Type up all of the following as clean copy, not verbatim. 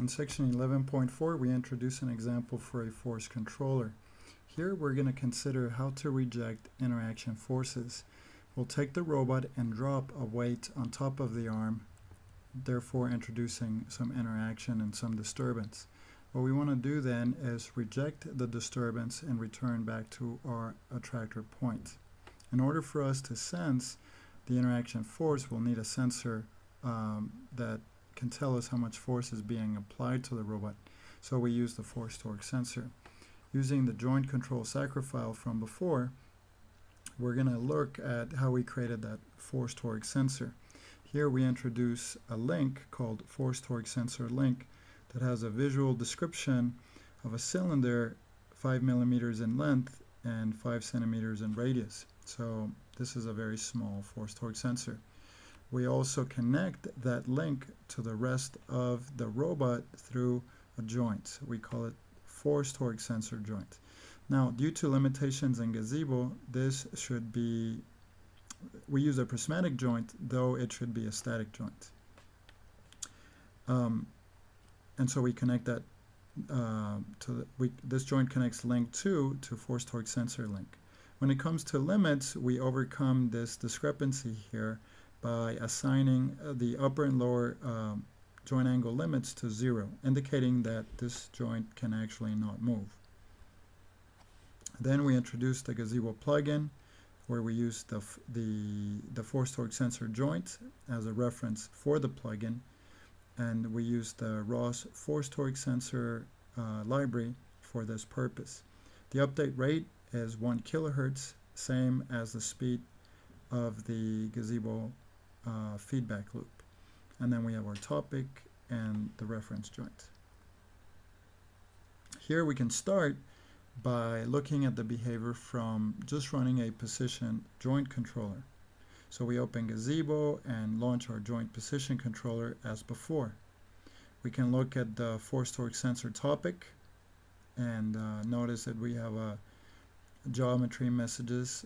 In section 11.4, we introduce an example for a force controller. Here we're going to consider how to reject interaction forces. We'll take the robot and drop a weight on top of the arm, therefore introducing some interaction and some disturbance. What we want to do then is reject the disturbance and return back to our attractor point. In order for us to sense the interaction force, we'll need a sensor that can tell us how much force is being applied to the robot. So we use the force torque sensor. Using the joint control sacra file from before, we're going to look at how we created that force torque sensor. Here we introduce a link called force torque sensor link that has a visual description of a cylinder 5 millimeters in length and 5 centimeters in radius. So this is a very small force torque sensor. We also connect that link to the rest of the robot through a joint. We call it force torque sensor joint. Now, due to limitations in Gazebo, this should be, we use a prismatic joint, though it should be a static joint. And so we connect that this joint connects link 2 to force torque sensor link. When it comes to limits, we overcome this discrepancy here by assigning the upper and lower joint angle limits to 0, indicating that this joint can actually not move. Then we introduce the Gazebo plugin, where we use the force torque sensor joint as a reference for the plugin, and we use the ROS force torque sensor library for this purpose. The update rate is 1 kilohertz, same as the speed of the Gazebo feedback loop. And then we have our topic and the reference joint. Here we can start by looking at the behavior from just running a position joint controller. So we open Gazebo and launch our joint position controller as before. We can look at the force torque sensor topic and notice that we have a geometry messages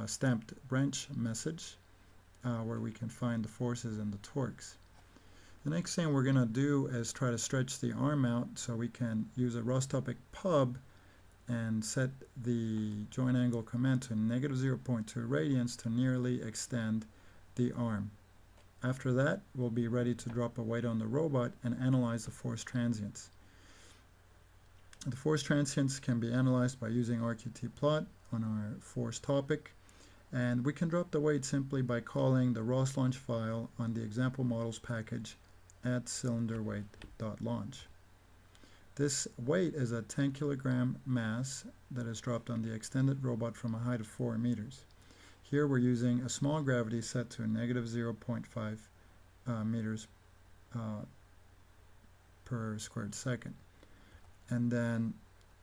stamped wrench message where we can find the forces and the torques. The next thing we're going to do is try to stretch the arm out so we can use a ROStopic pub and set the joint angle command to negative 0.2 radians to nearly extend the arm. After that, we'll be ready to drop a weight on the robot and analyze the force transients. The force transients can be analyzed by using RQT-plot on our force topic, and we can drop the weight simply by calling the ROS launch file on the example models package at cylinderweight.launch. This weight is a 10 kilogram mass that is dropped on the extended robot from a height of 4 meters. Here we're using a small gravity set to negative 0.5 meters per squared second. And then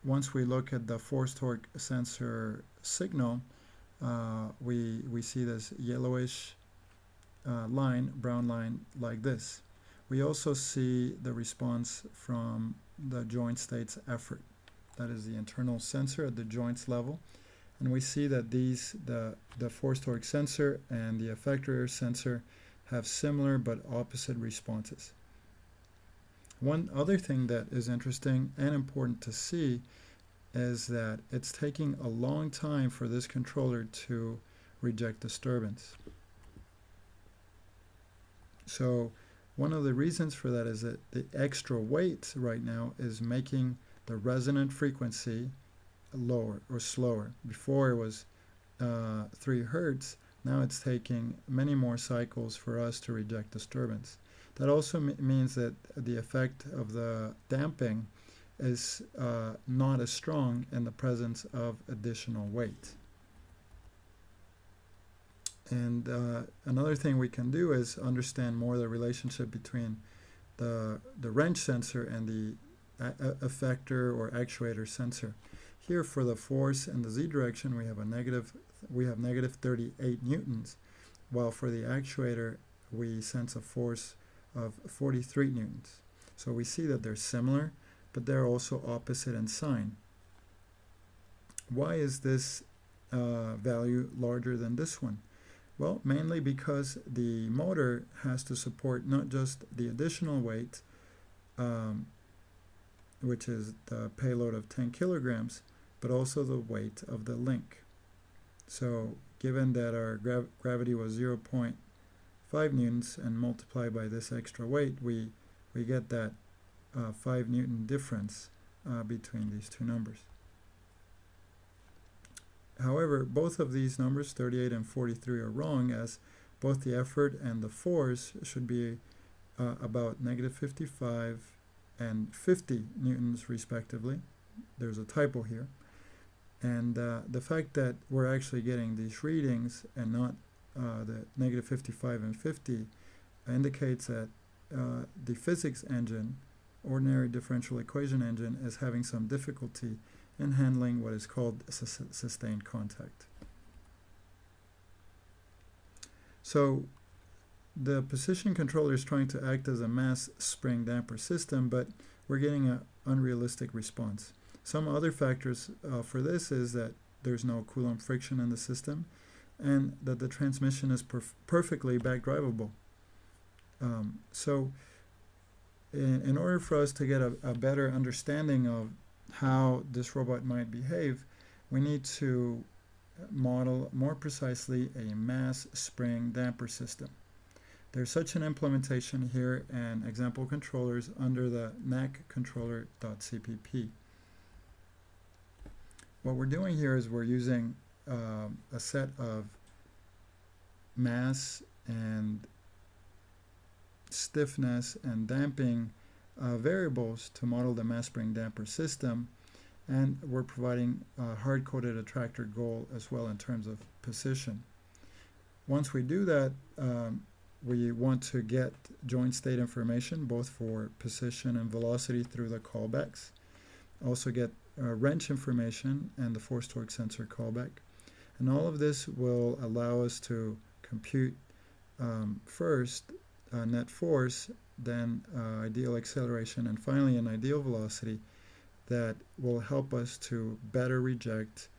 once we look at the force torque sensor signal, we see this yellowish brown line like this. We also see the response from the joint states effort. That is the internal sensor at the joints level. And we see that the force torque sensor and the effector sensor have similar but opposite responses. One other thing that is interesting and important to see is that it's taking a long time for this controller to reject disturbance. So one of the reasons for that is that the extra weight right now is making the resonant frequency lower or slower. Before it was 3 hertz, now it's taking many more cycles for us to reject disturbance. That also means that the effect of the damping is not as strong in the presence of additional weight. And another thing we can do is understand more the relationship between the wrench sensor and the effector or actuator sensor. Here for the force in the z direction we have negative 38 newtons, while for the actuator we sense a force of 43 newtons. So we see that they're similar, but they're also opposite in sign. Why is this value larger than this one? Well, mainly because the motor has to support not just the additional weight which is the payload of 10 kilograms, but also the weight of the link. So given that our gravity was 0.5 newtons and multiplied by this extra weight, we get that 5 Newton difference between these two numbers. However, both of these numbers, 38 and 43, are wrong, as both the effort and the force should be about negative 55 and 50 newtons respectively. There's a typo here. And the fact that we're actually getting these readings and not the negative 55 and 50 indicates that the physics engine, ordinary differential equation engine, is having some difficulty in handling what is called sustained contact. So the position controller is trying to act as a mass spring damper system, but we're getting an unrealistic response. Some other factors for this is that there's no Coulomb friction in the system and that the transmission is perfectly backdrivable. So in order for us to get a better understanding of how this robot might behave, we need to model more precisely a mass spring damper system. There's such an implementation here and example controllers under the NAC-controller.cpp. What we're doing here is we're using a set of mass and stiffness and damping variables to model the mass spring damper system, and we're providing a hard-coded attractor goal as well in terms of position. Once we do that, we want to get joint state information both for position and velocity through the callbacks. Also get wrench information and the force torque sensor callback. And all of this will allow us to compute first net force, then ideal acceleration, and finally an ideal velocity that will help us to better reject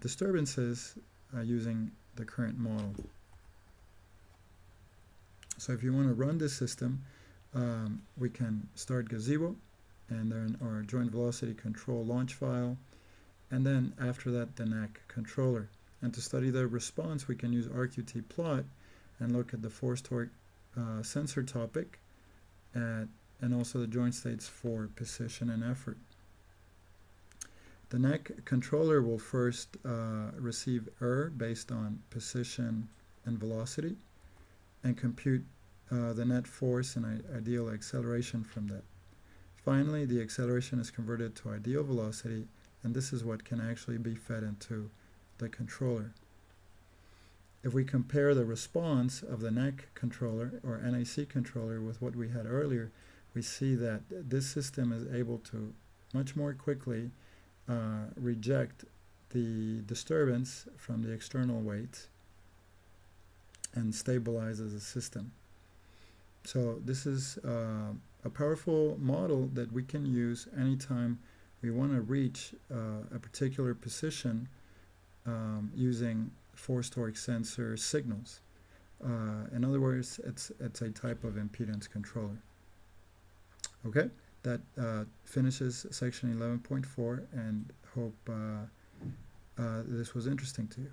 disturbances using the current model. So if you want to run this system, we can start Gazebo and then our joint velocity control launch file, and then after that the NAC controller. And to study the response, we can use RQT-plot and look at the force torque sensor topic and also the joint states for position and effort. The NAC controller will first receive error based on position and velocity and compute the net force and ideal acceleration from that. Finally, the acceleration is converted to ideal velocity, and this is what can actually be fed into the controller. If we compare the response of the NAC controller or NAC controller with what we had earlier, we see that this system is able to much more quickly reject the disturbance from the external weight and stabilizes the system. So this is a powerful model that we can use anytime we want to reach a particular position using force torque sensor signals. In other words, it's a type of impedance controller. Okay, that finishes section 11.4, and hope this was interesting to you.